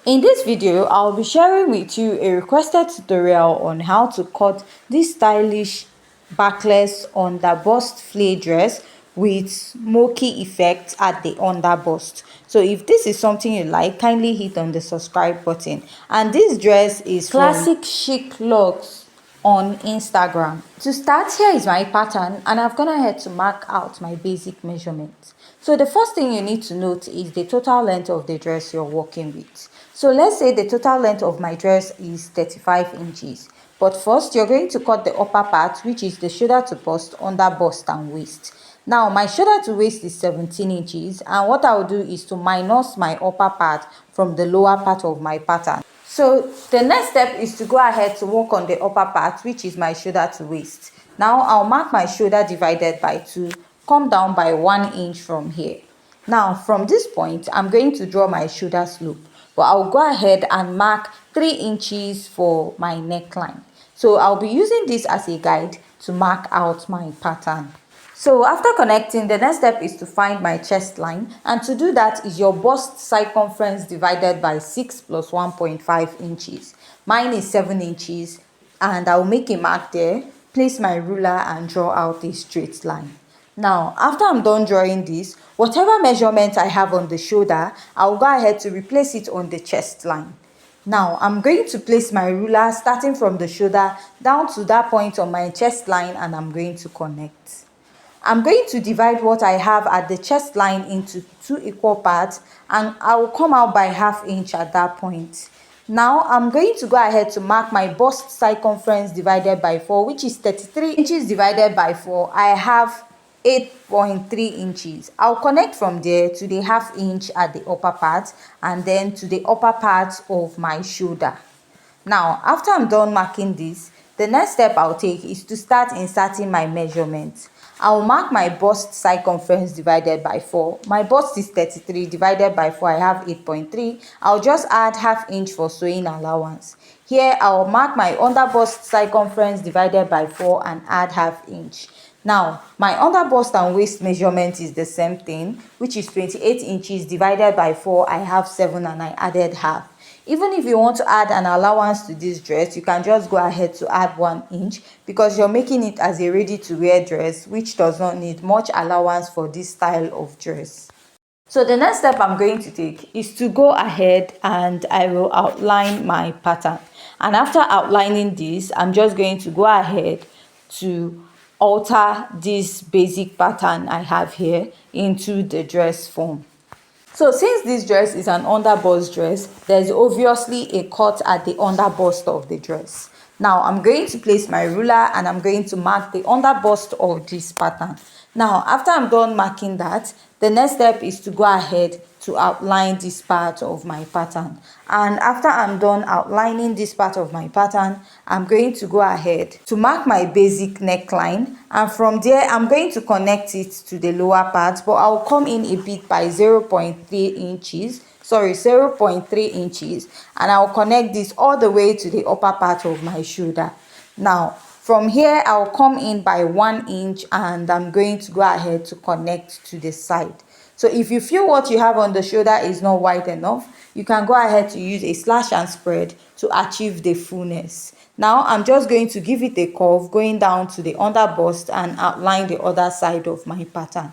In this video, I'll be sharing with you a requested tutorial on how to cut this stylish backless underbust flay dress with smoky effect at the underbust. So if this is something you like, kindly hit on the subscribe button. And this dress is classic chic looks on Instagram. To start, here is my pattern, and I've gone ahead to mark out my basic measurements. So the first thing you need to note is the total length of the dress you're working with. So let's say the total length of my dress is 35 inches. But first, you're going to cut the upper part, which is the shoulder to bust, under bust and waist. Now, my shoulder to waist is 17 inches, and what I'll do is to minus my upper part from the lower part of my pattern. So the next step is to go ahead to work on the upper part, which is my shoulder to waist. Now I'll mark my shoulder divided by 2, come down by 1 inch from here. Now from this point, I'm going to draw my shoulder slope, but I'll go ahead and mark 3 inches for my neckline. So I'll be using this as a guide to mark out my pattern. So after connecting, the next step is to find my chest line, and to do that is your bust circumference divided by 6 plus 1.5 inches. Mine is 7 inches, and I'll make a mark there, place my ruler and draw out a straight line. Now, after I'm done drawing this, whatever measurement I have on the shoulder, I'll go ahead to replace it on the chest line. Now, I'm going to place my ruler starting from the shoulder down to that point on my chest line, and I'm going to connect. I'm going to divide what I have at the chest line into 2 equal parts, and I will come out by ½ inch at that point. Now I'm going to go ahead to mark my bust circumference divided by 4, which is 33 inches divided by 4. I have 8.3 inches. I'll connect from there to the ½ inch at the upper part, and then to the upper part of my shoulder. Now, after I'm done marking this, the next step I'll take is to start inserting my measurements. I'll mark my bust circumference divided by 4. My bust is 33 divided by 4. I have 8.3. I'll just add ½ inch for sewing allowance. Here I'll mark my under bust circumference divided by 4 and add ½ inch. Now, my under bust and waist measurement is the same thing, which is 28 inches divided by 4. I have 7 and I added half. Even if you want to add an allowance to this dress, you can just go ahead to add 1 inch, because you're making it as a ready-to-wear dress, which does not need much allowance for this style of dress. So the next step I'm going to take is to go ahead and I will outline my pattern. And after outlining this, I'm just going to go ahead to alter this basic pattern I have here into the dress form. So since this dress is an underbust dress, there's obviously a cut at the underbust of the dress. Now I'm going to place my ruler and I'm going to mark the underbust of this pattern. Now after I'm done marking that, the next step is to go ahead to outline this part of my pattern. And after I'm done outlining this part of my pattern, I'm going to go ahead to mark my basic neckline, and from there I'm going to connect it to the lower part, but I'll come in a bit by 0.3 inches, and I'll connect this all the way to the upper part of my shoulder. Now from here I'll come in by 1 inch, and I'm going to go ahead to connect to the side. So if you feel what you have on the shoulder is not wide enough, you can go ahead to use a slash and spread to achieve the fullness. Now I'm just going to give it a curve going down to the under bust and outline the other side of my pattern.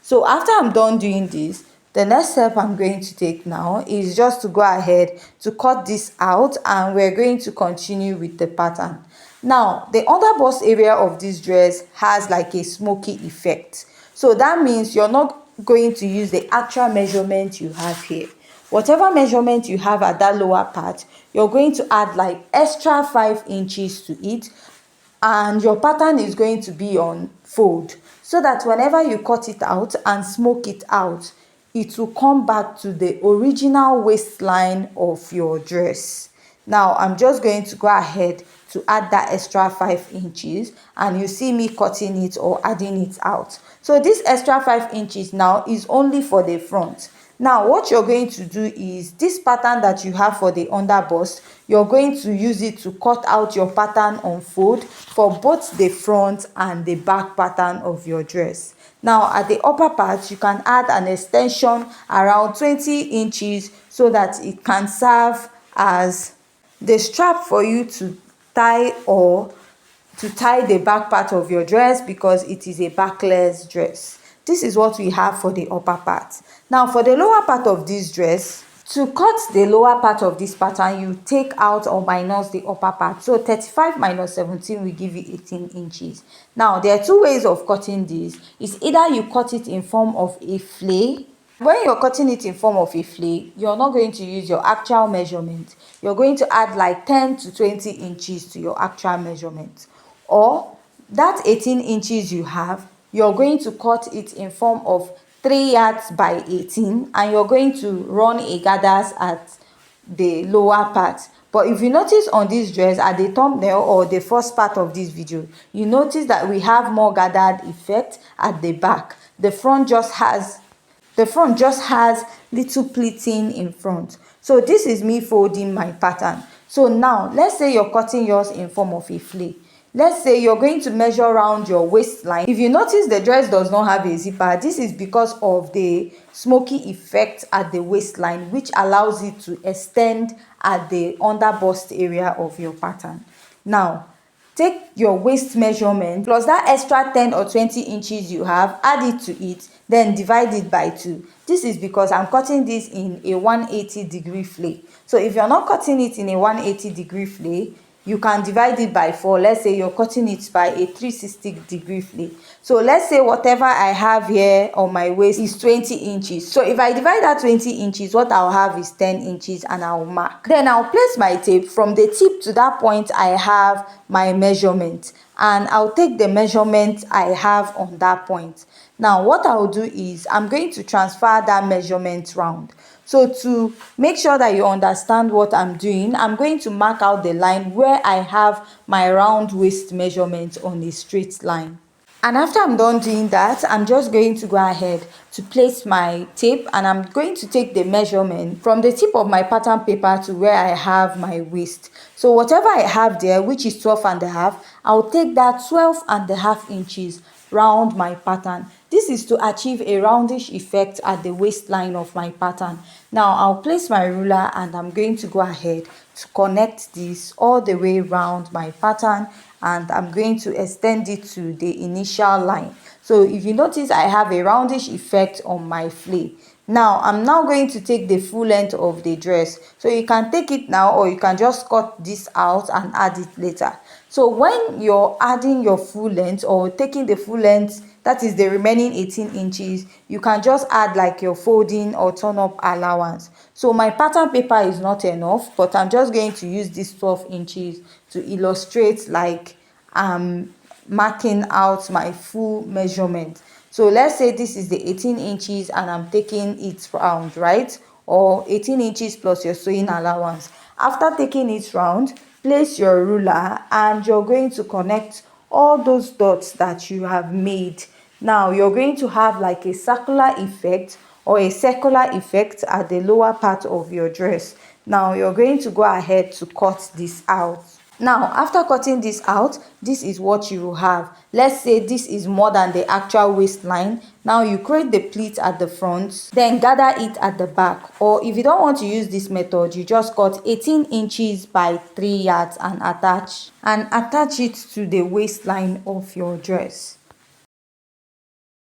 So after I'm done doing this, the next step I'm going to take now is just to go ahead to cut this out, and we're going to continue with the pattern. Now the under bust area of this dress has like a smoky effect. So that means you're not going to use the actual measurement you have here. Whatever measurement you have at that lower part, you're going to add like extra 5 inches to it, and your pattern is going to be on fold, so that whenever you cut it out and smoke it out, it will come back to the original waistline of your dress. Now I'm just going to go ahead to add that extra 5 inches, and you see me cutting it or adding it out. So this extra 5 inches now is only for the front. Now what you're going to do is this pattern that you have for the underbust, you're going to use it to cut out your pattern on fold for both the front and the back pattern of your dress. Now at the upper part, you can add an extension around 20 inches so that it can serve as the strap for you to tie the back part of your dress, because it is a backless dress. This is what we have for the upper part. Now for the lower part of this dress, to cut the lower part of this pattern, you take out or minus the upper part. So 35 minus 17 will give you 18 inches. Now there are two ways of cutting this. It's either you cut it in form of a fillet. When you're cutting it in form of a fillet, you're not going to use your actual measurement. You're going to add like 10 to 20 inches to your actual measurement. Or that 18 inches you have, you're going to cut it in form of 3 yards by 18, and you're going to run a gathers at the lower part. But if you notice on this dress at the thumbnail or the first part of this video, you notice that we have more gathered effect at the back. The front just has little pleating in front. So this is me folding my pattern. So now let's say you're cutting yours in form of a fillet. Let's say you're going to measure around your waistline. If you notice the dress does not have a zipper, this is because of the smoky effect at the waistline, which allows it to extend at the under bust area of your pattern. Now take your waist measurement plus that extra 10 or 20 inches you have, add it to it, then divide it by 2. This is because I'm cutting this in a 180-degree fillet. So if you're not cutting it in a 180-degree fillet, you can divide it by 4. Let's say you're cutting it by a 360-degree fillet. So let's say whatever I have here on my waist is 20 inches. So if I divide that 20 inches, what I'll have is 10 inches, and I'll mark. Then I'll place my tape from the tip to that point. I have my measurement, and I'll take the measurement I have on that point. Now what I'll do is I'm going to transfer that measurement round. So to make sure that you understand what I'm doing, I'm going to mark out the line where I have my round waist measurement on a straight line. And after I'm done doing that, I'm just going to go ahead to place my tape, and I'm going to take the measurement from the tip of my pattern paper to where I have my waist. So whatever I have there, which is 12.5, I'll take that 12.5 inches round my pattern. This is to achieve a roundish effect at the waistline of my pattern. Now I'll place my ruler, and I'm going to go ahead to connect this all the way around my pattern, and I'm going to extend it to the initial line. So if you notice, I have a roundish effect on my fillet. Now I'm now going to take the full length of the dress. So you can take it now, or you can just cut this out and add it later. So when you're adding your full length or taking the full length, that is the remaining 18 inches, you can just add like your folding or turn up allowance. So my pattern paper is not enough, but I'm just going to use this 12 inches to illustrate like marking out my full measurement. So let's say this is the 18 inches and I'm taking it round, right? Or 18 inches plus your sewing allowance. After taking it round, place your ruler, and you're going to connect all those dots that you have made. Now you're going to have like a circular effect or a circular effect at the lower part of your dress. Now you're going to go ahead to cut this out. Now after cutting this out, this is what you will have. Let's say this is more than the actual waistline. Now you create the pleat at the front, then gather it at the back. Or if you don't want to use this method, you just cut 18 inches by 3 yards and attach it to the waistline of your dress.